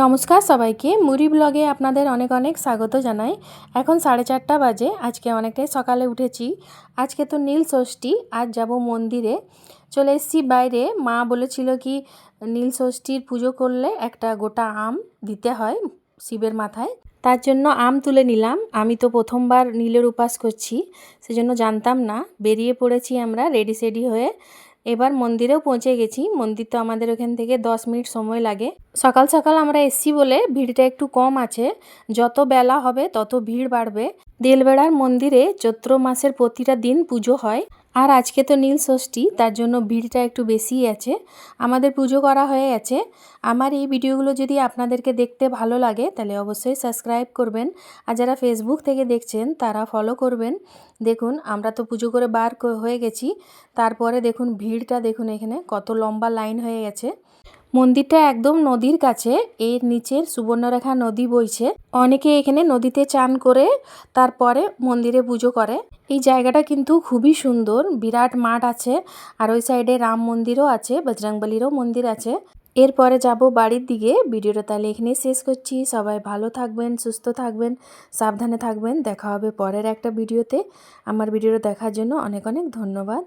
নমস্কার সবাইকে মুড়ি ব্লগে আপনাদের অনেক অনেক স্বাগত জানাই। এখন 4:30 বাজে। আজকে অনেকটাই সকালে উঠেছি। আজকে তো নীল ষষ্ঠী, আজ যাব মন্দিরে। চলে এসেছি বাইরে। মা বলেছিল কি নীল ষষ্ঠীর পুজো করলে একটা গোটা আম দিতে হয় শিবের মাথায়, তার জন্য আম তুলে নিলাম। আমি তো প্রথমবার নীলের উপাস করছি, সেজন্য জানতাম না। বেরিয়ে পড়েছি আমরা রেডি সেডি হয়ে। এবার মন্দিরেও পৌঁছে গেছি। মন্দির তো আমাদের ওখান থেকে 10 মিনিট সময় লাগে। সকাল সকাল আমরা এসছি বলে ভিড়টা একটু কম আছে। যত বেলা হবে তত ভিড় বাড়বে। দেলবেড়ার মন্দিরে চৈত্র মাসের প্রতিটা দিন পুজো হয়, আর আজকে তো নীল ষষ্ঠী, তার জন্য ভিড়টা একটু বেশিই আছে। আমাদের পুজো করা হয়ে গেছে। আমার এই ভিডিওগুলো যদি আপনাদেরকে দেখতে ভালো লাগে তাহলে অবশ্যই সাবস্ক্রাইব করবেন, আর যারা ফেসবুক থেকে দেখছেন তারা ফলো করবেন। দেখুন আমরা তো পুজো করে বার হয়ে গেছি, তারপরে দেখুন ভিড়টা দেখুন, এখানে কত লম্বা লাইন হয়ে গেছে। মন্দিরটা একদম নদীর কাছে, এর নিচের সুবর্ণরেখা নদী বইছে। অনেকে এখানে নদীতে চান করে তারপরে মন্দিরে পুজো করে। এই জায়গাটা কিন্তু খুবই সুন্দর, বিরাট মাঠ আছে, আর ওই সাইডে রাম মন্দিরও আছে, বজরংবলীরও মন্দির আছে। এরপরে যাব বাড়ির দিকে। ভিডিওটা তাহলে এখানেই শেষ করছি। সবাই ভালো থাকবেন, সুস্থ থাকবেন, সাবধানে থাকবেন। দেখা হবে পরের একটা ভিডিওতে। আমার ভিডিওটা দেখার জন্য অনেক অনেক ধন্যবাদ।